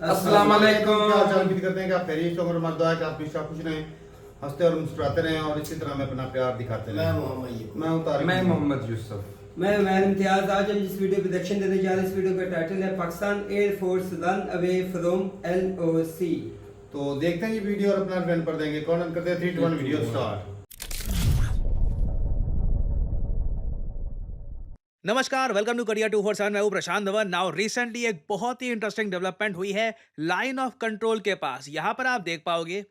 अस्सलाम वालेकुम। क्या हाल चाल उम्मीद करते हैं कि आप खैरियत से होंगे। हमारी दुआ है कि आप हमेशा खुश रहें, हंसते और मुस्कुराते रहें और इसी तरह हमें अपना प्यार दिखाते मैं रहें। मोहम्मद मैं हूं तारिक। मैं मोहम्मद यूसुफ। मैं उमैर इम्तियाज। आज हम जिस वीडियो पे रिएक्शन देने जा रहे हैं, इस वीडियो का टाइटल है Pakistan air force run away from LOC। तो देखते हैं ये वीडियो और अपना ट्रेंड पर देंगे। कौन करते हैं 3 2 1 वीडियो स्टार्ट। नमस्कार, वेलकम टू करियर 247। मैं हूं प्रशांत धवन। नाउ रिसेंटली एक बहुत ही इंटरेस्टिंग डेवलपमेंट हुई है लाइन ऑफ कंट्रोल के पास। यहां पर आप देख पाओगे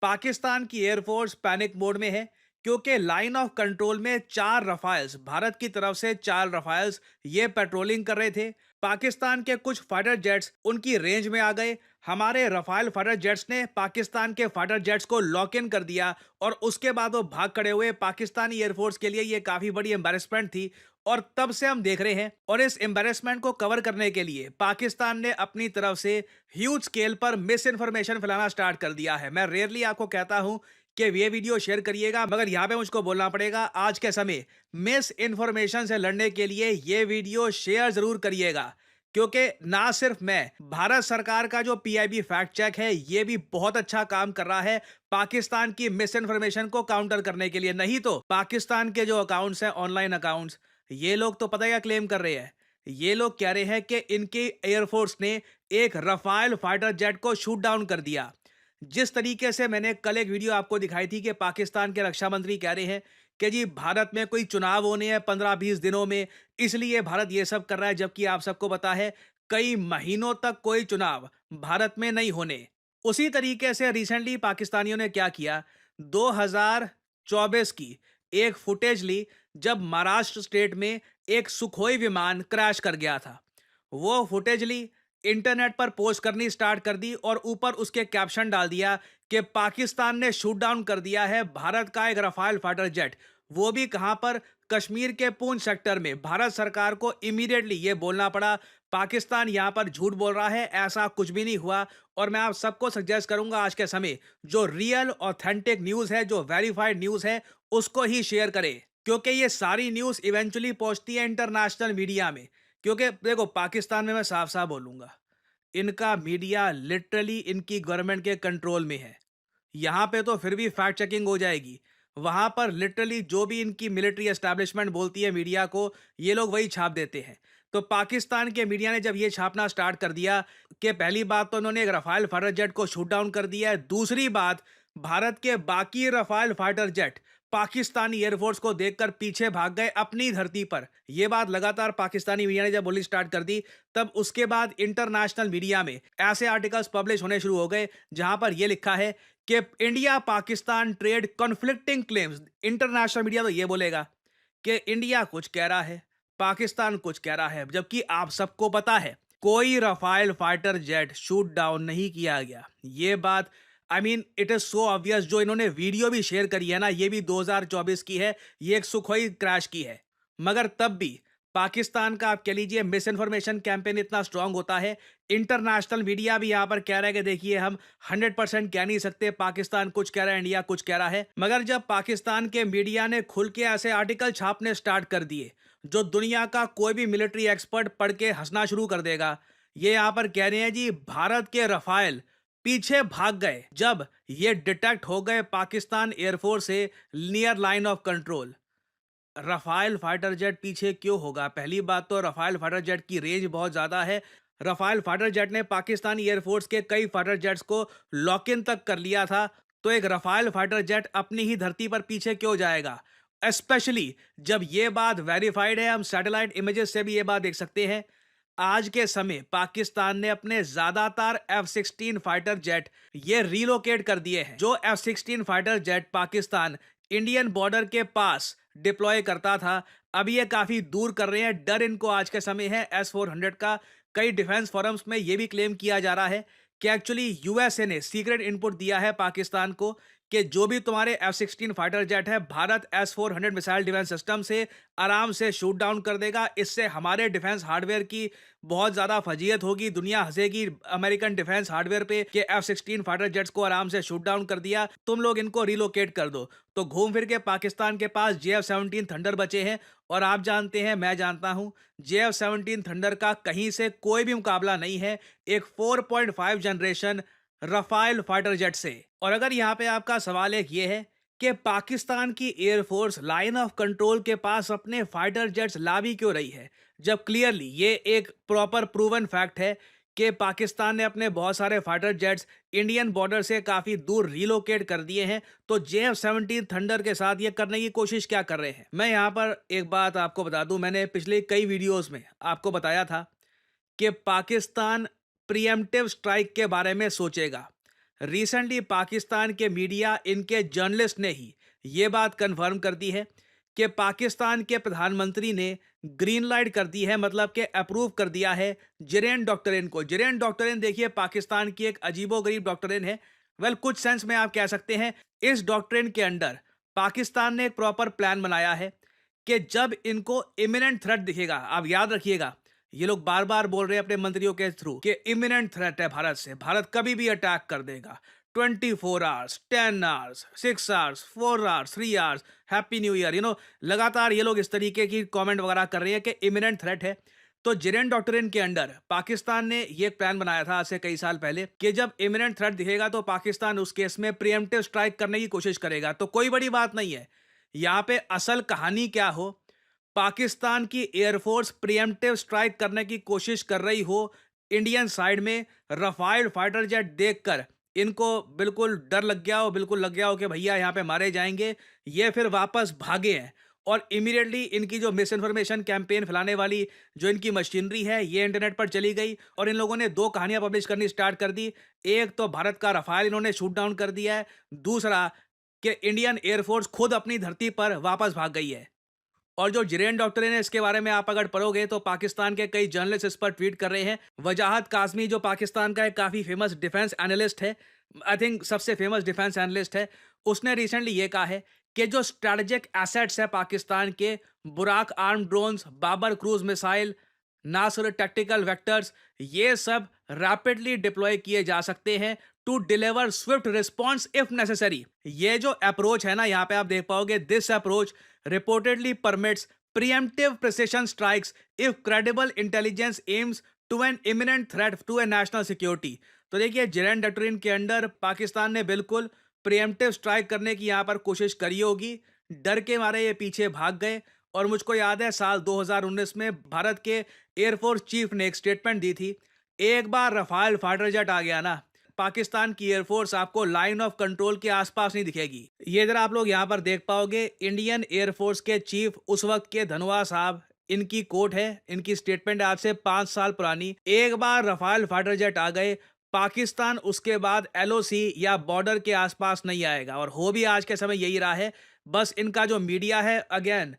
पाकिस्तान की एयरफोर्स पैनिक मोड में है, क्योंकि लाइन ऑफ कंट्रोल में 4 रफाइल्स, भारत की तरफ से 4 रफाइल्स ये पेट्रोलिंग कर रहे थे। पाकिस्तान के कुछ फाइटर जेट्स उनकी रेंज में आ गए। हमारे रफाइल फाइटर जेट्स ने पाकिस्तान के फाइटर जेट्स को लॉक इन कर दिया और उसके बाद वो भाग खड़े हुए। पाकिस्तानी एयरफोर्स के लिए ये काफी बड़ी एम्बैरेसमेंट थी और तब से हम देख रहे हैं। और इस एम्बैरेसमेंट को कवर करने के लिए पाकिस्तान ने अपनी तरफ से ह्यूज स्केल पर मिस इन्फॉर्मेशन फैलाना स्टार्ट कर दिया है। मैं रेयरली आपको कहता हूं कि ये वीडियो शेयर करिएगा, मगर यहां पे मुझको बोलना पड़ेगा, आज के समय मिस इन्फॉर्मेशन से लड़ने के लिए ये वीडियो शेयर जरूर करिएगा। क्योंकि ना सिर्फ मैं, भारत सरकार का जो PIB फैक्ट चेक है ये भी बहुत अच्छा काम कर रहा है पाकिस्तान की मिस इन्फॉर्मेशन को काउंटर करने के लिए। नहीं तो पाकिस्तान के जो अकाउंट्स हैं, ऑनलाइन अकाउंट्स, ये लोग तो पता क्या क्लेम कर रहे हैं। ये लोग कह रहे हैं कि इनकी एयरफोर्स ने एक रफाइल फाइटर जेट को शूट डाउन कर दिया। जिस तरीके से मैंने कल एक वीडियो आपको दिखाई थी कि पाकिस्तान के रक्षा मंत्री कह रहे हैं कि जी भारत में कोई चुनाव होने हैं 15-20 दिनों में, इसलिए भारत ये सब कर रहा है, जबकि आप सबको पता है कई महीनों तक कोई चुनाव भारत में नहीं होने। उसी तरीके से रिसेंटली पाकिस्तानियों ने क्या किया, 2024 की एक फुटेज ली जब महाराष्ट्र स्टेट में एक सुखोई विमान क्रैश कर गया था। वो फुटेज ली, इंटरनेट पर पोस्ट करनी स्टार्ट कर दी और ऊपर उसके कैप्शन डाल दिया कि पाकिस्तान ने शूट डाउन कर दिया है भारत का एक रफाल फाइटर जेट। वो भी कहां पर, कश्मीर के पूंछ सेक्टर में। भारत सरकार को इमीडिएटली ये बोलना पड़ा पाकिस्तान यहां पर झूठ बोल रहा है, ऐसा कुछ भी नहीं हुआ। और मैं आप सबको सजेस्ट करूंगा आज के समय जो रियल ऑथेंटिक न्यूज है, जो वेरीफाइड न्यूज है, उसको ही शेयर करें, क्योंकि ये सारी न्यूज इवेंचुअली पहुंचती है इंटरनेशनल मीडिया में। क्योंकि देखो, पाकिस्तान में मैं साफ साफ बोलूंगा, इनका मीडिया लिटरली इनकी गवर्नमेंट के कंट्रोल में है। यहां पे तो फिर भी फैक्ट चेकिंग हो जाएगी, वहां पर लिटरली जो भी इनकी मिलिट्री एस्टैब्लिशमेंट बोलती है मीडिया को, ये लोग वही छाप देते हैं। तो पाकिस्तान के मीडिया ने जब ये छापना स्टार्ट कर दिया कि पहली बात तो उन्होंने एक रफाल फाइटर जेट को शूट डाउन कर दिया है, दूसरी बात भारत के बाकी Rafale fighter jet Pakistani air force को देखकर पीछे भाग गए अपनी धरती पर। यह बात लगातार पाकिस्तानी मीडिया ने जब बोलनी स्टार्ट कर दी, तब उसके बाद इंटरनेशनल मीडिया में ऐसे आर्टिकल्स पब्लिश होने शुरू हो गए जहां पर यह लिखा है कि India Pakistan trade conflicting claims. International media तो यह बोलेगा कि इंडिया कुछ कह रहा है, पाकिस्तान कुछ कह रहा है, जबकि आप सबको पता है कोई Rafale fighter jet shoot down नहीं किया गया। ये बात इट इज सो ऑब्वियस। जो इन्होंने वीडियो भी शेयर करी है ना, ये भी 2024 की है, ये एक सुखोई क्रैश की है। मगर तब भी पाकिस्तान का आप कह लीजिए मिस इन्फॉर्मेशन कैंपेन इतना स्ट्रांग होता है, इंटरनेशनल मीडिया भी यहां पर कह रहा है कि देखिए हम 100% कह नहीं सकते पाकिस्तान कुछ कह रहा है, इंडिया कुछ कह रहा है। मगर जब पाकिस्तान के मीडिया ने खुल के ऐसे आर्टिकल छापने स्टार्ट कर दिए जो दुनिया का कोई भी मिलिट्री एक्सपर्ट पढ़ के हंसना शुरू कर देगा, ये यहां पर कह रहे हैं जी भारत के रफाइल पीछे भाग गए जब ये डिटेक्ट हो गए पाकिस्तान एयरफोर्स से near line of control. Rafale fighter jet पीछे क्यों होगा? पहली बात तो रफाइल फाइटर जेट की रेंज बहुत ज्यादा है। रफाइल फाइटर जेट ने पाकिस्तानी एयरफोर्स के कई फाइटर जेट्स को लॉक इन तक कर लिया था, तो एक रफाइल फाइटर जेट अपनी ही धरती पर पीछे क्यों जाएगा? स्पेशली जब ये बात वेरीफाइड है, हम सैटेलाइट इमेजेस से भी ये बात देख सकते हैं। आज के समय पाकिस्तान ने अपने ज्यादातर F-16 फाइटर जेट ये रिलोकेट कर दिए हैं। जो F-16 fighter jet Pakistan Indian border के पास डिप्लॉय करता था, अब ये काफी दूर कर रहे हैं। डर इनको आज के समय है S-400 का। कई डिफेंस फोरम्स में ये भी क्लेम किया जा रहा है कि एक्चुअली USA ने सीक्रेट इनपुट दिया है पाकिस्तान को कि जो भी तुम्हारे F-16 फाइटर जेट है, Bharat S-400 missile defence system से आराम से शूट डाउन कर देगा। इससे हमारे डिफेंस हार्डवेयर की बहुत ज़्यादा फजीयत होगी, दुनिया हंसेगी अमेरिकन डिफेंस हार्डवेयर पे कि F-16 फाइटर जेट्स को आराम से शूट डाउन कर दिया, तुम लोग इनको रिलोकेट कर दो। तो घूम फिर के पाकिस्तान के पास JF-17 थंडर बचे हैं और आप जानते हैं, मैं जानता हूं, JF-17 थंडर का कहीं से कोई भी मुकाबला नहीं है एक 4.5 जनरेशन रफाइल फाइटर जेट से। और अगर यहाँ पे आपका सवाल एक ये है कि पाकिस्तान की एयरफोर्स लाइन ऑफ कंट्रोल के पास अपने फाइटर जेट्स ला भी क्यों रही है, जब क्लियरली ये एक प्रॉपर प्रूवन फैक्ट है कि पाकिस्तान ने अपने बहुत सारे फाइटर जेट्स इंडियन बॉर्डर से काफ़ी दूर रिलोकेट कर दिए हैं। तो JF-17 थंडर के साथ ये करने की कोशिश क्या कर रहे हैं? मैं यहाँ पर एक बात आपको बता दूं, मैंने पिछले कई वीडियोस में आपको बताया था कि पाकिस्तान प्रीएम्प्टिव स्ट्राइक के बारे में सोचेगा। रिसेंटली पाकिस्तान के मीडिया, इनके जर्नलिस्ट ने ही ये बात कंफर्म कर दी है कि पाकिस्तान के प्रधानमंत्री ने ग्रीन लाइट कर दी है, मतलब कि अप्रूव कर दिया है जिरेन डॉक्ट्रिन को। जिरेन डॉक्ट्रिन देखिए पाकिस्तान की एक अजीबोगरीब डॉक्ट्रिन है। वेल, कुछ सेंस में आप कह सकते हैं इस डॉक्ट्रिन के अंडर पाकिस्तान ने एक प्रॉपर प्लान बनाया है कि जब इनको इमिनेंट थ्रेट दिखेगा, आप याद रखिएगा, ये लोग बार बार बोल रहे हैं अपने मंत्रियों के थ्रू कि इमिनेंट थ्रेट है भारत से, भारत कभी भी अटैक कर देगा। 24 hours, 10 hours, 6 hours, 4 hours, 3 hours, happy new year, लगातार ये लोग इस तरीके की कमेंट वगैरह कर रहे हैं कि इमिनेंट थ्रेट है। तो जिरेन डॉक्ट्रिन के अंडर पाकिस्तान ने ये प्लान बनाया था आज से कई साल पहले कि जब इमिनेंट थ्रेट दिखेगा तो पाकिस्तान उस केस में प्रीएम्प्टिव स्ट्राइक करने की कोशिश करेगा। तो कोई बड़ी बात नहीं है। यहाँ पे असल कहानी क्या हो, पाकिस्तान की एयरफोर्स प्रीएम्प्टिव स्ट्राइक करने की कोशिश कर रही हो, इंडियन साइड में रफाइल फाइटर जेट देखकर इनको बिल्कुल डर लग गया हो, बिल्कुल लग गया हो कि भैया यहाँ पे मारे जाएंगे, ये फिर वापस भागे हैं। और इमीडिएटली इनकी जो मिस इन्फॉर्मेशन कैंपेन फैलाने वाली जो इनकी मशीनरी है, ये इंटरनेट पर चली गई और इन लोगों ने दो कहानियां पब्लिश करनी स्टार्ट कर दी। एक तो भारत का रफाल इन्होंने शूट डाउन कर दिया है, दूसरा कि इंडियन एयरफोर्स खुद अपनी धरती पर वापस भाग गई है। और जो जिरेन डॉक्ट्रिन है, इसके बारे में आप अगर पढ़ोगे तो पाकिस्तान के कई जर्नलिस्ट इस पर ट्वीट कर रहे हैं। वजाहत काज़मी जो पाकिस्तान का एक काफ़ी फेमस डिफेंस एनालिस्ट है, आई थिंक सबसे फेमस डिफेंस एनालिस्ट है, उसने रिसेंटली ये कहा है कि जो स्ट्रेटेजिक एसेट्स है पाकिस्तान के, Burraq arm drones, Babar cruise missile, Nasr tactical vectors, ये सब रैपिडली डिप्लॉय किए जा सकते हैं to deliver swift response if necessary. ये जो अप्रोच है ना, यहाँ पे आप देख पाओगे, this approach reportedly permits preemptive precision strikes if credible intelligence aims to an imminent threat to a national security। तो देखिए, जिरेन डॉक्ट्रिन के अंडर पाकिस्तान ने बिल्कुल प्रीएम्प्टिव स्ट्राइक करने की यहाँ पर कोशिश करी होगी, डर के मारे ये पीछे भाग गए। और मुझको याद है साल 2019 में भारत के एयरफोर्स चीफ ने एक स्टेटमेंट दी थी, एक बार रफाल फाइटर जेट आ गया ना, पाकिस्तान की एयरफोर्स आपको लाइन ऑफ कंट्रोल के आसपास नहीं दिखेगी। ये इधर आप लोग यहाँ पर देख पाओगे, इंडियन एयरफोर्स के चीफ उस वक्त के धनोआ साहब, इनकी कोट है, इनकी स्टेटमेंट आज से 5 साल पुरानी, एक बार रफाल फाइटर जेट आ गए, पाकिस्तान उसके बाद LOC या बॉर्डर के आसपास नहीं आएगा। और हो भी आज के समय यही रहा है। बस इनका जो मीडिया है, अगेन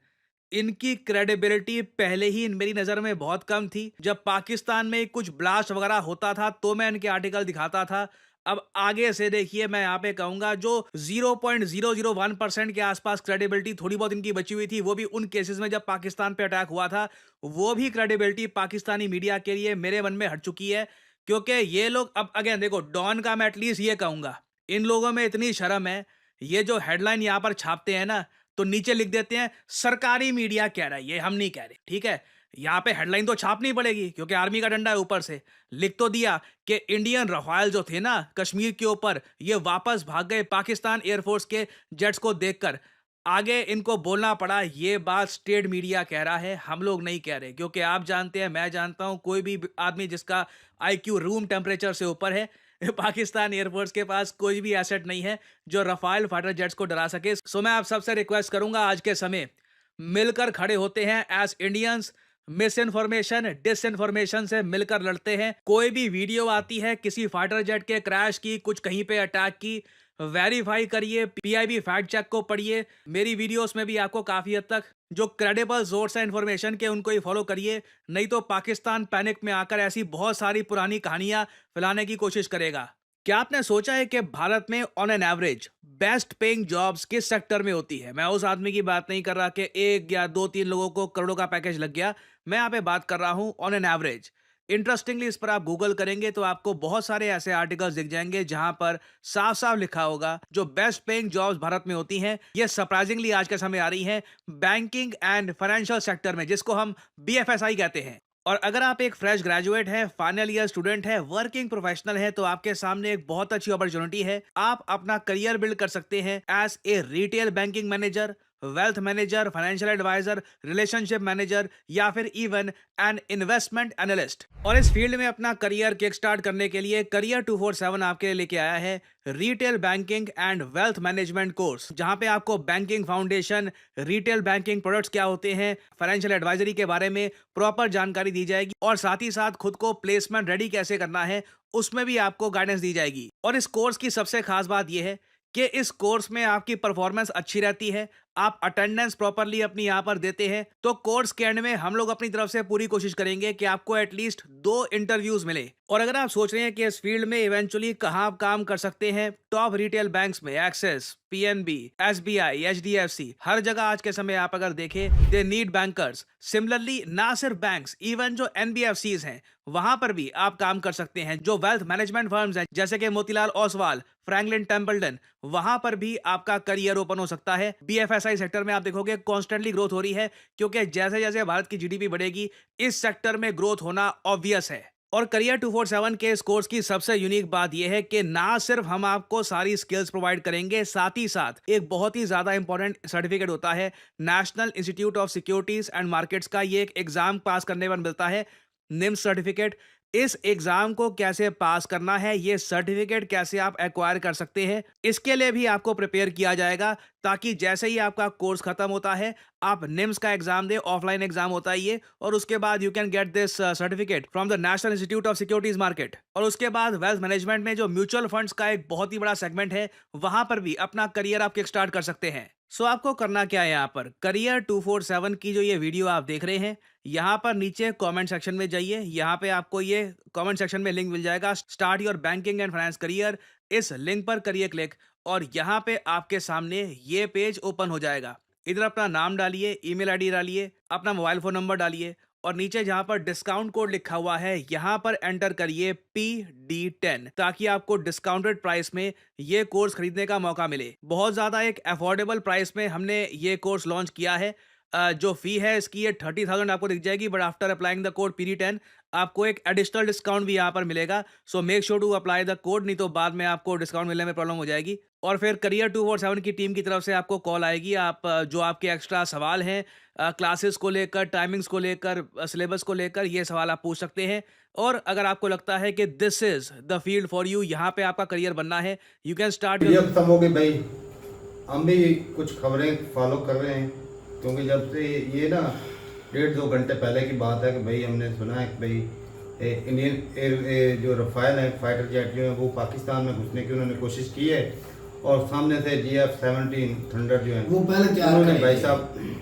इनकी क्रेडिबिलिटी पहले ही मेरी नज़र में बहुत कम थी। जब पाकिस्तान में कुछ ब्लास्ट वगैरह होता था तो मैं इनके आर्टिकल दिखाता था। अब आगे से देखिए, मैं यहाँ पे कहूँगा जो 0.001% के आसपास क्रेडिबिलिटी थोड़ी बहुत इनकी बची हुई थी, वो भी उन केसेस में जब पाकिस्तान पे अटैक हुआ था, वो भी क्रेडिबिलिटी पाकिस्तानी मीडिया के लिए मेरे मन में हट चुकी है। क्योंकि ये लोग, अब अगेन देखो, डॉन का मैं एटलीस्ट ये कहूँगा, इन लोगों में इतनी शर्म है, ये जो हेडलाइन यहाँ पर छापते हैं ना, तो नीचे लिख देते हैं सरकारी मीडिया कह रहा है, ये हम नहीं कह रहे। ठीक है, यहाँ पे हेडलाइन तो छापनी पड़ेगी क्योंकि आर्मी का डंडा है, ऊपर से लिख तो दिया कि इंडियन रफाल जो थे ना कश्मीर के ऊपर, ये वापस भाग गए पाकिस्तान एयरफोर्स के जेट्स को देखकर। आगे इनको बोलना पड़ा, ये बात स्टेट मीडिया कह रहा है, हम लोग नहीं कह रहे। क्योंकि आप जानते हैं, मैं जानता हूं, कोई भी आदमी जिसका IQ रूम टेम्परेचर से ऊपर है, पाकिस्तान एयरफोर्स के पास कोई भी एसेट नहीं है जो रफाल फाइटर जेट्स को डरा सके। सो मैं आप सबसे रिक्वेस्ट करूंगा, आज के समय मिलकर खड़े होते हैं as Indians, misinformation disinformation से मिलकर लड़ते हैं। कोई भी वीडियो आती है किसी फाइटर जेट के क्रैश की, कुछ कहीं पे अटैक की, वेरीफाई करिए, PIB फैक्ट चेक को पढ़िए। मेरी वीडियोस में भी आपको काफ़ी हद तक जो क्रेडिबल सोर्स है इन्फॉर्मेशन के, उनको ही फॉलो करिए। नहीं तो पाकिस्तान पैनिक में आकर ऐसी बहुत सारी पुरानी कहानियां फैलाने की कोशिश करेगा। क्या आपने सोचा है कि भारत में on an average best paying jobs किस सेक्टर में होती है? मैं उस आदमी की बात नहीं कर रहा कि एक या दो तीन लोगों को करोड़ों का पैकेज लग गया। मैं यहाँ पे बात कर रहा हूँ ऑन एन एवरेज। इंटरेस्टिंगली इस पर आप गूगल करेंगे तो आपको बहुत सारे ऐसे आर्टिकल्स दिख जाएंगे जहां पर साफ साफ लिखा होगा जो बेस्ट पेइंग जॉब्स भारत में होती हैं ये सरप्राइजिंगली आज के समय आ रही हैं बैंकिंग एंड फाइनेंशियल सेक्टर में, जिसको हम BFSI कहते हैं। और अगर आप एक फ्रेश ग्रेजुएट हैं, फाइनल ईयर स्टूडेंट है, वर्किंग प्रोफेशनल है, तो आपके सामने एक बहुत अच्छी अपॉर्चुनिटी है। आप अपना करियर बिल्ड कर सकते हैं as a retail banking manager, wealth manager, financial advisor, relationship manager या फिर इवन एन इन्वेस्टमेंट एनालिस्ट। और इस फील्ड में अपना करियर किक स्टार्ट करने के लिए करियर 247 आपके लिए लेके आया है retail banking and wealth management course, जहां पे आपको banking foundation, retail banking products क्या होते हैं, फाइनेंशियल एडवाइजरी के बारे में प्रॉपर जानकारी दी जाएगी और साथ ही साथ खुद को प्लेसमेंट रेडी कैसे करना है उसमें भी आपको गाइडेंस दी जाएगी। और इस कोर्स की सबसे खास बात यह है कि इस कोर्स में आपकी परफॉर्मेंस अच्छी रहती है, आप अटेंडेंस प्रॉपरली अपनी यहाँ पर देते हैं, तो कोर्स के एंड में हम लोग अपनी तरफ से पूरी कोशिश करेंगे कि आपको एटलीस्ट 2 इंटरव्यूज मिले। और अगर आप सोच रहे हैं कि इस फील्ड में इवेंचुअली कहाँ आप काम कर सकते हैं, टॉप रिटेल बैंक्स में एक्सिस, PNB, SBI, HDFC, हर जगह आज के समय आप अगर देखें दे नीड बैंकर्स। सिमिलरली ना सिर्फ बैंक्स, इवन जो NBFCs हैं वहां पर भी आप काम कर सकते हैं। जो वेल्थ मैनेजमेंट फर्म्स हैं जैसे कि मोतीलाल ओसवाल, फ्रैंकलिन टेम्पल्टन, वहां पर भी आपका करियर ओपन हो सकता है। BFSI सेक्टर में आप देखोगे कॉन्स्टेंटली ग्रोथ हो रही है, क्योंकि जैसे जैसे भारत की GDP बढ़ेगी इस सेक्टर में ग्रोथ होना ऑब्वियस है। और करियर 247 के इस कोर्स की सबसे यूनिक बात यह है कि ना सिर्फ हम आपको सारी स्किल्स प्रोवाइड करेंगे, साथ ही साथ एक बहुत ही ज्यादा इंपॉर्टेंट सर्टिफिकेट होता है national institute of securities and markets का। ये एक एग्जाम पास करने पर मिलता है, NIMS सर्टिफिकेट। इस एग्जाम को कैसे पास करना है, ये सर्टिफिकेट कैसे आप एक्वायर कर सकते हैं, इसके लिए भी आपको प्रिपेयर किया जाएगा, ताकि जैसे ही आपका कोर्स खत्म होता है आप NIMS का एग्जाम दे, ऑफलाइन एग्जाम होता है ये, और उसके बाद you can get this certificate from the national institute of securities market. और उसके बाद वेल्थ मैनेजमेंट में जो म्यूचुअल फंड्स का एक बहुत ही बड़ा सेगमेंट है, वहां पर भी अपना करियर आप किक स्टार्ट कर सकते हैं। सो आपको करना क्या है, यहाँ पर करियर 247 की जो ये वीडियो आप देख रहे हैं, यहाँ पर नीचे कमेंट सेक्शन में जाइए। यहाँ पे आपको ये कमेंट सेक्शन में लिंक मिल जाएगा, start your banking and finance career. इस लिंक पर करिए क्लिक और यहाँ पे आपके सामने ये पेज ओपन हो जाएगा। इधर अपना नाम डालिए, ईमेल आईडी डालिए, अपना मोबाइल फोन नंबर डालिए और नीचे जहां पर डिस्काउंट कोड लिखा हुआ है यहां पर एंटर करिए PD10, ताकि आपको डिस्काउंटेड प्राइस में ये कोर्स खरीदने का मौका मिले। बहुत ज्यादा एक अफोर्डेबल प्राइस में हमने ये कोर्स लॉन्च किया है। जो फी है इसकी ये 30,000 आपको दिख जाएगी, but after applying the code PD10 आपको एक एडिशनल डिस्काउंट भी यहाँ पर मिलेगा। So make sure to apply the code, नहीं तो बाद में आपको डिस्काउंट मिलने में प्रॉब्लम हो जाएगी। और फिर करियर 247 की टीम की तरफ से आपको कॉल आएगी। आप जो आपके एक्स्ट्रा सवाल हैं क्लासेस को लेकर, टाइमिंग्स को लेकर, सिलेबस को लेकर, ये सवाल आप पूछ सकते हैं। और अगर आपको लगता है कि this is the field for you, यहाँ पे आपका करियर बनना है, यू कैन स्टार्ट। ये खत्म हो गई भाई, हम भी कुछ खबरें फॉलो कर रहे हैं, क्योंकि जब से ये ना 1.5-2 घंटे पहले की बात है कि भाई हमने सुना है कि भाई इंडियन एयर जो रफाल है फाइटर जेट जो है वो पाकिस्तान में घुसने की उन्होंने कोशिश की है, और सामने से GF-17 थंडर जो है वो पहले उन्होंने भाई साहब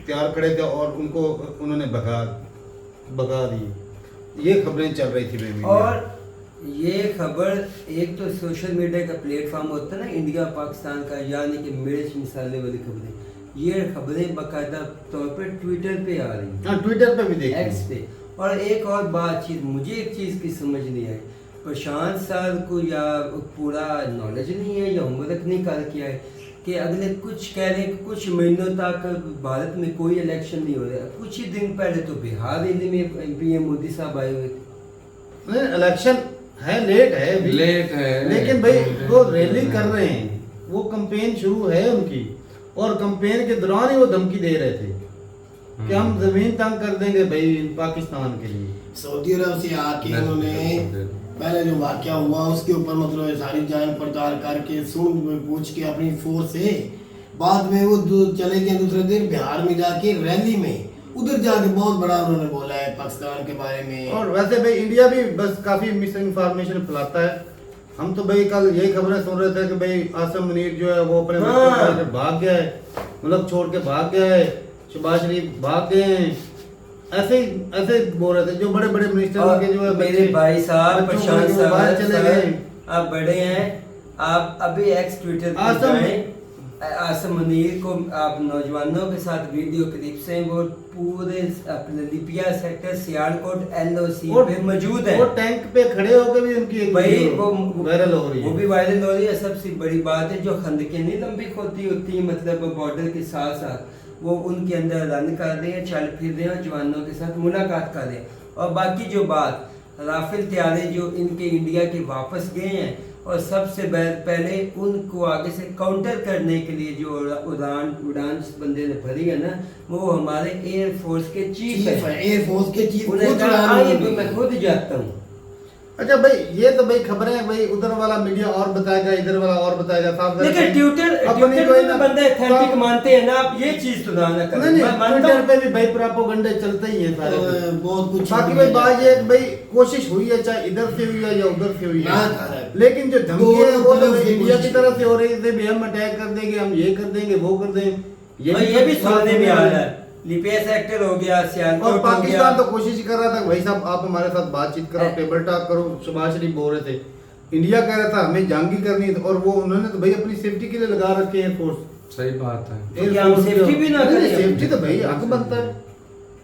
तैयार खड़े थे और उनको उन्होंने भगा दी। ये खबरें चल रही थी भाई। और ये खबर एक तो सोशल मीडिया का प्लेटफॉर्म होता है ना इंडिया पाकिस्तान का, यानी कि मिर्च मिसाले वाली खबरें, ये खबरें बाकायदा तौर पर ट्विटर पे आ रही हैं। ट्विटर पे भी देखी, एक्स पे। और एक और बातचीत, मुझे एक चीज़ की समझ नहीं आई, प्रशांत सर को या पूरा नॉलेज नहीं है या होमवर्क नहीं कर किया है कि अगले कुछ कह रहे हैं कुछ महीनों तक भारत में कोई इलेक्शन नहीं हो रहा। कुछ ही दिन पहले तो बिहार रैली में PM मोदी साहब आए हुए थे। इलेक्शन है, लेट है, लेकिन भाई वो रैली कर रहे हैं, वो कैंपेन शुरू है उनकी, और कैंपेन के दौरान ही वो धमकी दे रहे थे कि हम जमीन तंग कर देंगे भाई पाकिस्तान के लिए। सऊदी अरब से आके उन्होंने पहले जो वाकया हुआ उसके ऊपर मतलब सारी जांच पड़ताल करके सूंढ में पूछ के अपनी फोर्स से बाद में वो चले गए दूसरे दिन बिहार में जाके रैली में, उधर जाके बहुत बड़ा उन्होंने बोला है पाकिस्तान के बारे में। और वैसे भाई इंडिया भी बस काफी मिस इन्फॉर्मेशन फैलाता है। हम तो भाई कल यही खबरें सुन रहे थे कि भाई आसम मुनीर जो है वो अपने भाग गया है, मुल्क छोड़ के भाग गया है, शहबाज शरीफ भाग गए हैं, ऐसे बोल रहे थे जो बड़े बड़े मिनिस्टर के जो है मेरे भाई साहब प्रशांत बाहर चले गए। आप बड़े हैं, आप अभी एक्स ट्विटर पर आसम- जाएं, आसम मुनीर को आप नौजवानों के साथ वीडियो क्लिप से वो पूरे अपने लिपिया सेक्टर सियालकोट LOC पे मौजूद है। वो टैंक पे खड़े होकर भी उनकी एक भाई वीडियो वो वायरल हो रही वो है। भी वायरल हो रही है। सबसे बड़ी बात है जो खंदकें नहीं लंबी होती मतलब बॉर्डर के साथ साथ वो उनके अंदर रन कर रहे हैं, चल फिर रहे हैं, जवानों के साथ मुलाकात कर रहे हैं। और बाकी जो बात राफेल तैयारे जो इनके इंडिया के वापस गए हैं, और सबसे पहले उनको आगे से काउंटर करने के लिए जो उड़ान जिस बंदे ने भरी है ना, वो हमारे एयर फोर्स के चीफ है। एयरफोर्स के चीफ उन्हें खुद कहा उड़ान आइए उड़ान मैं खुद जाता हूँ। अच्छा भाई, ये तो भाई खबरें भाई उधर वाला मीडिया और बताएगा, इधर वाला और बताएगा, साफ लेकिन ट्विटर में बंदे ऑथेंटिक मानते हैं ना, आप ये चीज तो ना करें। नहीं मैं मानता ट्विटर हूँ पे भी भाई प्रोपेगेंडे चलते ही है सारे। बहुत कुछ बाकी भाई बात ये है कि भाई कोशिश हुई है, चाहे इधर से हुई है या उधर से हुई ना है, करें। लेकिन जो धमकी है दोनों वो तो तरफ भाई से इंडिया की कोशिश तरफ की। से हो रही है भी हम अटैक कर देंगे, हम ये कर देंगे, वो कर देंगे। ये भी सुनने में आ रहा है। लिपिया सेक्टर हो गया, सियालकोट और हो पाकिस्तान गया। तो कोशिश कर रहा था भाई साहब आप हमारे साथ बातचीत करो, टेबल टॉक करो। शहबाज शरीफ बोल रहे थे, इंडिया कह रहा था हमें जंगी करनी है, और वो उन्होंने तो भाई अपनी सेफ्टी के लिए लगा रखे हैं एयरफोर्स। सही बात है। तो क्या हम सेफ्टी भी ना करें? सेफ्टी तो भाई हक बनता है,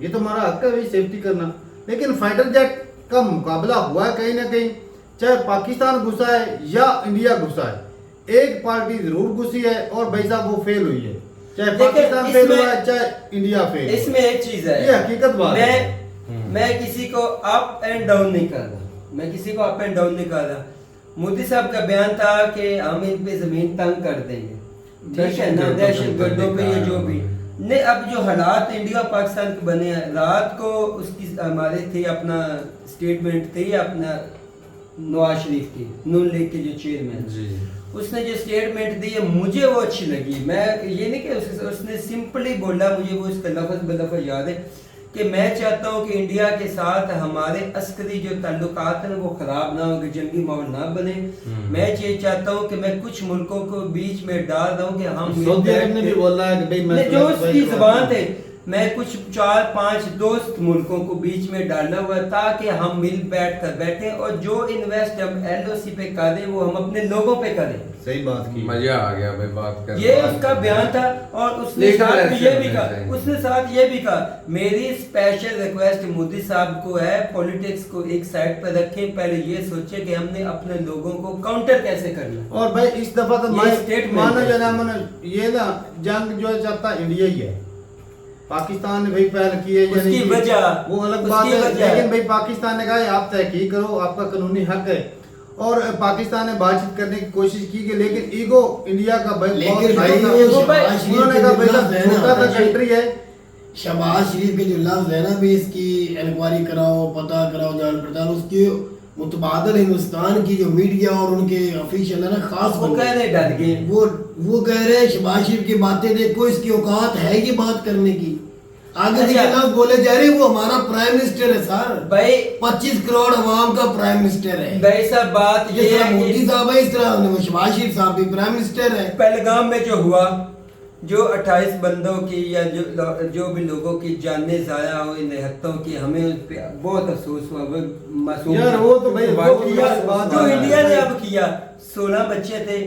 ये तो हमारा हक है भाई सेफ्टी करना। लेकिन फाइटर जेट का मुकाबला हुआ है कहीं ना कहीं, चाहे पाकिस्तान घुसा है या इंडिया घुसा है, एक पार्टी जरूर घुसी है और भाई साहब वो फेल हुई है, चाहे लेकिन पाकिस्तान फेल इसमें- हुआ है चाहे इंडिया फेल। इसमें एक चीज है, ये हकीकत बात है। मैं किसी को अप एंड डाउन नहीं कर रहा, मैं किसी को अप एंड डाउन नहीं कर रहा। मोदी साहब का बयान था कि हम इन पे जमीन तंग कर देंगे, ठीक है ना, दहशतगर्दों पे या जो भी नहीं। अब जो हालात इंडिया पाकिस्तान के बने हैं, रात को उसकी हमारे थे अपना स्टेटमेंट थे अपना नवाज शरीफ की, नून लीग के जो चेयरमैन, जी उसने जो स्टेटमेंट दी है मुझे वो अच्छी लगी। मैं ये नहीं कि उसने सिंपली बोला, मुझे वो इसका लफ्ज़ बलफ्ज़ याद है कि मैं चाहता हूँ कि इंडिया के साथ हमारे अस्करी जो ताल्लुकात हैं वो ख़राब ना हो, कि जंगी माहौल ना बने। मैं ये चाहता हूँ कि मैं कुछ मुल्कों को बीच में डाल दूँ कि हम सऊदी अरब ने भी बोला है कि भाई मैं जो उसकी जबान थे, मैं कुछ 4-5 दोस्त मुल्कों को बीच में डालना हुआ ताकि हम मिल बैठ कर बैठे, और जो इन्वेस्ट हम LOC पे करें वो हम अपने लोगों पे करें। सही बात की। मजा आ गया भाई बात कर। ये उसका बयान था। और उसने लेकिन साथ ऐसे ये भी होने कहा, चाहिए। उसने साथ ये भी कहा, मेरी स्पेशल रिक्वेस्ट मोदी साहब को है, पॉलिटिक्स को एक साइड पर रखें, पहले ये सोचे कि हमने अपने लोगों को काउंटर कैसे करना। और भाई इस दफा तो ये statement मानो है। या ना मानो, ये ना जंग जो है चाहता इंडिया ही है। पाकिस्तान ने भाई पहल की है या उसकी नहीं की, वजह, वो अलग उसकी बात है, वजह। लेकिन भाई पाकिस्तान ने कहा आप तहकीक करो, आपका कानूनी हक है। और पाकिस्तान ने बातचीत करने की कोशिश की कि लेकिन ईगो इंडिया का भाई लेकिन बहुत भाई था। ये वो भाई शहबाज शरीफ उन्होंने के कहा जो भाई लफ्ज़ है ना, छोटा सा भाई, कंट्री है। शहबाज शरीफ के जो लफ्ज है ना भी इसकी इंक्वायरी कराओ, पता कराओ, जान पड़ताल, उसके मुतबादल हिंदुस्तान की जो मीडिया और उनके ऑफिशियल है ना खास वो कह रहे डर गए। वो कह रहे हैं शहबाज शरीफ की बातें देखो, इसकी औकात है ये बात करने की। आगे से अच्छा। लफ्ज बोले जा रहे, वो हमारा प्राइम मिनिस्टर है सर भाई 25 करोड़ अवाम का प्राइम मिनिस्टर है। भाई साहब बात ये जिस तरह है मोदी कि साहब है इस तरह शहबाज शरीफ साहब भी प्राइम मिनिस्टर है। पहलगाम में जो हुआ, जो 28 बंदों की या जो भी लोगों की जानें ज़ाया हुई, निहत्तों की, हमें उस पे बहुत अफसोस हुआ। वो मासूम यार वो तो भाई वो वो किया बात जो है। इंडिया ने अब किया। 16 बच्चे थे,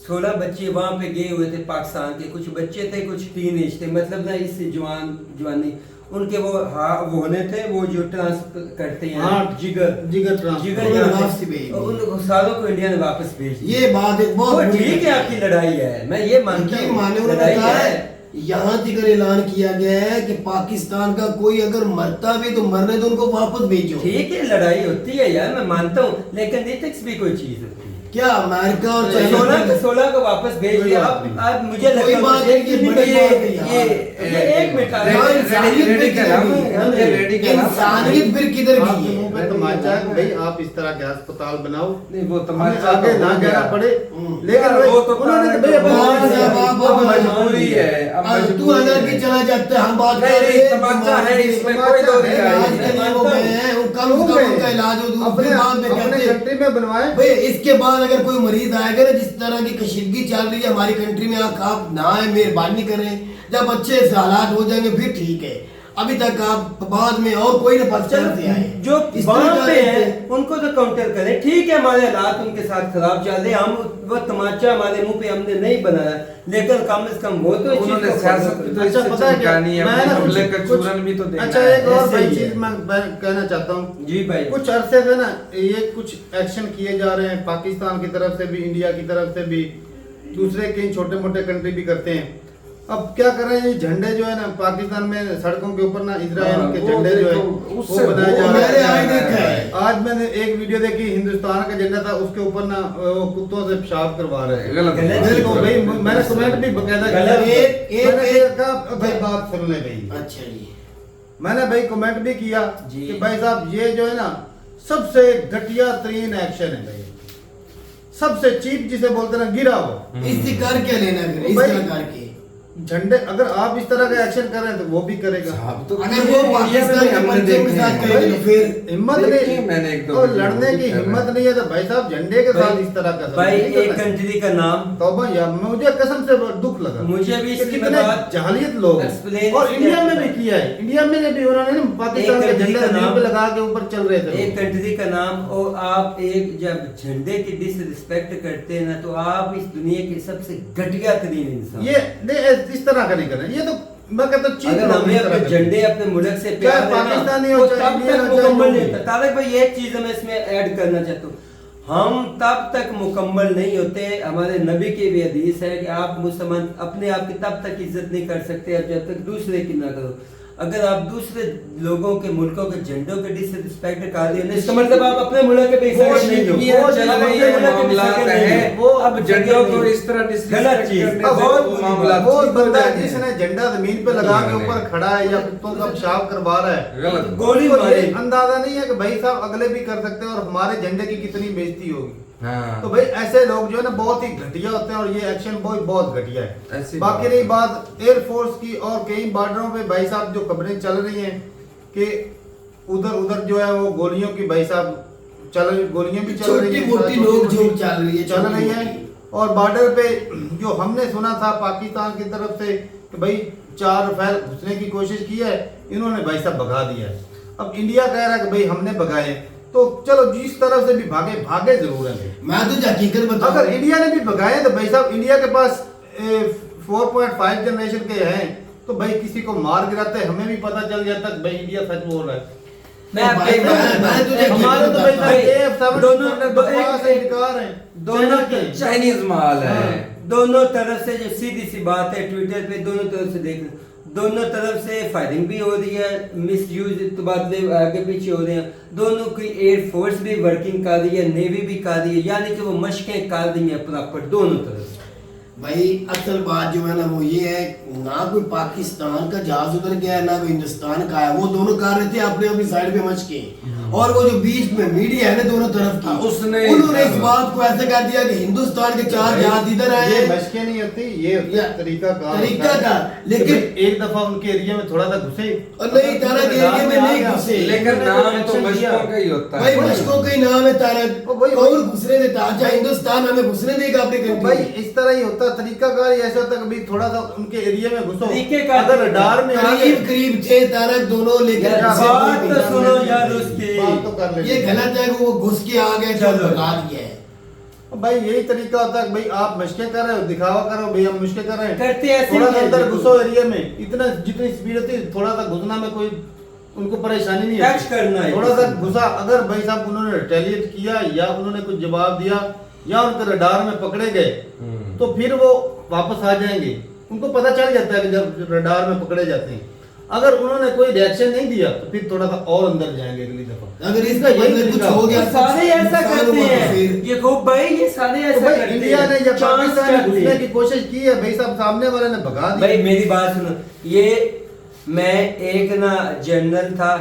16 बच्चे वहाँ पे गए हुए थे पाकिस्तान के, कुछ बच्चे थे कुछ टीनेज थे, मतलब ना इस जवानी उनके वो वो होने थे, वो जो ट्रांसफर करते हैं जिगर उन्होंने यहाँ वापसी पे, भेज दी। उन सालों को इंडिया ने वापस भेज दिया। ये बात एक बहुत वो बड़ी ठीक है, आपकी लड़ाई है, मैं ये मानता यकीन हूँ, माने उन्होंने लड़ाई कहा है। है यहाँ तक ऐलान किया गया है कि पाकिस्तान का कोई अगर मरता भी तो मरने दो, उनको वापस भेजो। ठीक है, लड़ाई होती है यार, मैं मानता हूँ, लेकिन एथिक्स भी कोई चीज होती है। क्या अमेरिका और चाइना 16 को वापस भेज कोई दिया। बात नहीं। अब मुझे कोई लगता बात है नहीं, ये बड़ी बात है यार। ये एक मिनट रेडी करा इंसानियत फिर किधर आपके गई मुंह है? पे तमाचा है कि भाई आप इस तरह के अस्पताल बनाओ, नहीं वो हमें तमाचा आगे तो ना हो जाना गया। पड़े। हम्म। लेकिन भाई वो तो उन्होंने तो भाई अब मजबूरी है, अब तू अगर की चला जाता है, हम बात नहीं, कर रहे नहीं, हैं तमाचा है, इसमें तमाचा कोई दो है, नहीं इलाज है। के लिए वो गए हैं, वो कम से कम उनका इलाज हो, अपने फिर बाद में अपने कहते हैं कंट्री में बनवाए। भाई इसके बाद अगर कोई मरीज आएगा ना, जिस तरह की कशीदगी चल रही है हमारी कंट्री में, आप ना आए, मेहरबानी करें, जब अच्छे से हालात हो जाएंगे फिर ठीक है। अभी तक आप बाद में और कोई ना पाकिस्तान से आए जो इस वहां तरह पे का- है उनको तो काउंटर करें। ठीक है हमारे हालात उनके साथ खराब चल रहे, हम वो तमाचा हमारे मुंह पे हमने नहीं बनाया, लेकिन कम से कम वो तो इस चीज उन्होंने को सियासत follow भी करें। तो अच्छा पता है क्या चमकानी है, मैं ना हमले कुछ- का कुछ- चूरन भी तो देना अच्छा है। एक और ऐसे भाई ही है। चीज मैं कहना चाहता हूँ। जी भाई। कुछ अरसे से ना ये कुछ एक्शन किए जा रहे हैं पाकिस्तान की तरफ से भी, इंडिया की तरफ से भी, दूसरे कई छोटे मोटे कंट्री भी करते हैं। अब क्या कर रहे हैं, ये झंडे जो है ना पाकिस्तान में सड़कों के ऊपर ना इजराइल के वो झंडे जो है देखो, वो उससे बनाए जा वो रहे मैंने हैं। आज देखा है। आज मैंने एक वीडियो देखी, हिंदुस्तान का झंडा था, उसके ऊपर ना वो कुत्तों से पेशाब करवा रहे हैं। गलत गलत बात। बिल्कुल भाई, मैंने कमेंट भी बकायदा किया। गलत। मैंने कहा भाई बात सुन ले भाई, अच्छा जी मैंने भाई कमेंट भी किया जी। कि भाई साहब ये जो है ना सबसे घटिया तरीन एक्शन है भाई, सबसे चीप जिसे बोलते हैं ना, गिरा हुआ। इससे कर क्या लेना फिर इस भाई- तरह करके? झंडे अगर आप इस तरह का एक्शन कर रहे हैं तो वो भी करेगा। साहब तो अगर ये वो इंडिया में पाकिस्तान भी के हमने बच्चों के देखे साथ हैं। करेंगे तो फिर हिम्मत देखिए, नहीं, मैंने एक दो और वीडियो लड़ने की कर रहे हिम्मत हैं। नहीं है तो भाई साहब झंडे के साथ भाई- इस तरह का भाई नहीं एक करना है। कंट्री का नाम तौबा यार, मुझे कसम से दुख लगा मुझे भी कि इसलिए कितने बात जाहिलियत लोग हैं। explain और इसलिए इंडिया में करता भी है। किया है, इंडिया में भी उन्होंने ना पाकिस्तान के एक झंडे कंट्री का जमीन नाम- पे लगा के ऊपर चल रहे थे एक लोग। कंट्री का नाम, और आप एक जब झंडे की डिसरिस्पेक्ट करते हैं ना, तो आप इस दुनिया के सबसे घटिया तरीन इंसान। ये इस तरह का नहीं करना, ये तो मैं कहता हूँ cheap अगर लोग हमें इस तरह अपने करते हैं। झंडे अपने मुल्क से चाहे प्यार है ना, पाकिस्तानी हो, वो चाहे तब इंडियन तक हो, चाहे मुकम्मल जो नहीं भी। होता। तारक भाई एक चीज मैं इसमें ऐड करना चाहता हूँ, हम तब तक मुकम्मल नहीं होते, हमारे नबी की भी हदीस है कि आप मुसलमान अपने आप की तब तक इज्जत नहीं कर सकते जब तक दूसरे की ना करो। अगर आप दूसरे लोगों के मुल्कों के झंडों के डिसरिस्पेक्ट कर रहे हो, इसका मतलब आप अपने मुल्क के भी वो इज्जत नहीं ये हो। चल आप रही अपने है, मुल्क के भी मामलात इज्जत नहीं है। हो। वो अब अब झंडों झंडों को को इस इस तरह गलत डिसरिस्पेक्ट चीज। करने अब से बहुत वो मामलात वो ठीक हो बंदा जाते हैं। जिसने झंडा जमीन पे लगा के नहीं, ऊपर नहीं। खड़ा है या कुत्तों का पेशाब करवा रहा है, गलत गोली उसको ये मारी। अंदाजा नहीं है कि भाई साहब अगले भी कर सकते हैं और हमारे झंडे की कितनी बेइज्जती होगी। हाँ। तो भाई ऐसे लोग जो है ना बहुत ही घटिया होते हैं और ये एक्शन बहुत घटिया है। ऐसी बाकी बात रही है। बात एयरफोर्स की और कई बॉर्डरों पे भाई साहब जो खबरें चल रही हैं कि उधर उधर जो है वो गोलियों की भाई साहब गोलियां भी चल रही छोटी हैं, मोटी लोग जो चल रही है चल रही है। और बॉर्डर पे जो हमने सुना था पाकिस्तान की तरफ से कि भाई 4 रफेल घुसने की कोशिश की है, इन्होंने भाई साहब भगा दिया है। अब इंडिया कह रहा है कि भाई हमने भगाए, तो चलो जिस तरफ से भी भागे जरूर है। मैं तो हकीकत बताऊं, अगर इंडिया ने भी भगाए तो भाई साहब इंडिया के पास 4.5 जनरेशन के हैं, तो भाई किसी को मार गिराते हमें भी पता चल जाता कि भाई इंडिया सच बोल रहा है। मैं आपके मैं तुझे हमारे तो भाई भाई, F7 दोनों बकवास है, बेकार हैं। दोनों के चाइनीज माल है। दोनों तरफ से जो सीधी सी बात है, ट्विटर पे दोनों तरफ से देख लो, दोनों तरफ से फायरिंग भी हो रही है, मिस यूज तबादले आगे पीछे हो रहे हैं। दोनों की एयरफोर्स भी वर्किंग कर रही है, नेवी भी कर रही है, यानी कि वो मशकें कर रही हैं प्रॉपर दोनों तरफ से। भाई असल बात जो है ना वो ये है, ना कोई पाकिस्तान का जहाज उधर गया है ना कोई हिंदुस्तान का है, वो दोनों कर रहे थे अपने अपनी साइड पे मच के। और वो जो बीच में मीडिया है ना दोनों तरफ की, उन्होंने इस बात को ऐसे कर दिया कि हिंदुस्तान के 4 जहाज इधर आए ये हैं। मशकें नहीं होती, ये होती है तरीका तरीका का, लेकिन एक दफा उनके एरिया में थोड़ा सा घुसे और नहीं तारा के एरिया में नहीं घुसे। लेकिन नाम तो मशकों का ही होता भाई है। मशकों का ही नाम है तारक, ओ भाई, कौन घुसने देता? अच्छा हिंदुस्तान हमें घुसने देगा अपने तो कंट्री भाई में? इस तरह ही होता है, तरीकाकार ही ऐसा होता है कि भाई थोड़ा सा उनके एरिया में घुसो, तरीकेकार अगर रडार में आ गए करीब करीब थे तारक दोनों, लेकिन यार, किसी बात को तो भी सुनो नहीं यार दी। उसकी। बात तो कर लेंगे। ये गलत है कि वो घुस के आ गए जो चलो। भगा दिया है। भाई यही तरीका होता है कि भाई आप मशकें कर रहे हो, दिखावा करो भाई हम मशकें कर रहे हैं, करते ऐसे थोड़ा ही सा है, अंदर देखो। घुसो एरिया में, इतना जितनी स्पीड होती है थोड़ा सा घुसना में कोई उनको परेशानी नहीं टच करना है। थोड़ा सा घुसा, अगर भाई साहब उन्होंने रिटेलिएट किया या उन्होंने कुछ जवाब दिया या उनके रडार में पकड़े गए, तो फिर वो वापस आ जाएंगे। उनको पता चल जाता है कि जब रडार में पकड़े जाते हैं। अगर उन्होंने कोई रिएक्शन नहीं दिया तो फिर थोड़ा सा और अंदर जाएंगे अगली दफा। अगर इसका यही बदले कुछ तरीका हो गया ये सारे ऐसा नुकसान करते हुआ तो हैं, फिर- ये खूब भाई ये सारे तो ऐसा भाई करते इंडिया हैं। ने जब चांस पाकिस्तान में करते घुसने हैं। की कोशिश की है भाई साहब सामने वाले ने भगा दिया। भाई मेरी बात सुनो, ये मैं एक ना जनरल था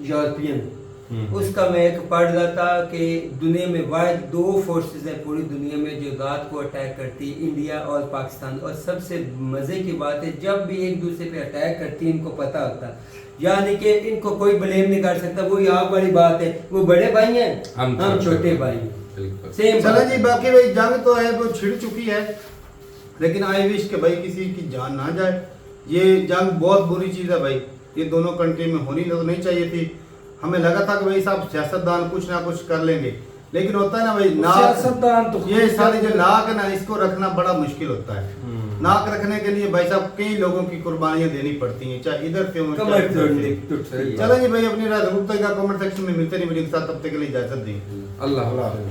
यूरोपियन, उसका मैं एक पढ़ रहा था कि दुनिया में वाहिद 2 फोर्सेस हैं पूरी दुनिया में जो रात को अटैक करती, इंडिया और पाकिस्तान। और सबसे मजे की बात है जब भी एक दूसरे पे अटैक करती इनको पता होता, यानी कि इनको कोई ब्लेम नहीं कर सकता। वो यहाँ वाली बात है, वो बड़े भाई हैं, हम छोटे भाई हैं, बिल्कुल। सेम चलो जी, बाकी भाई जंग तो है वो छिड़ चुकी है, लेकिन आई विश के भाई किसी की जान ना जाए। ये जंग बहुत बुरी चीज है भाई। ये दोनों कंट्री में होनी तो नहीं चाहिए थी। हमें लगा था कि भाई साहब सियासतदान कुछ ना कुछ कर लेंगे, लेकिन होता है ना भाई सियासतदान तो नाक, ये सारी जो नाक है ना, इसको रखना बड़ा मुश्किल होता है। नाक रखने के लिए भाई साहब कई लोगों की कुर्बानियां देनी पड़ती हैं, चाहे इधर से हो, कमर चाहे उधर से। टूटती है। चलेंगे भाई, अपनी रात कमेंट सेक्शन में मिलते नहीं, मुझे साथ तब तक के लिए इजाजत दें। अल्लाह हाफ़िज़।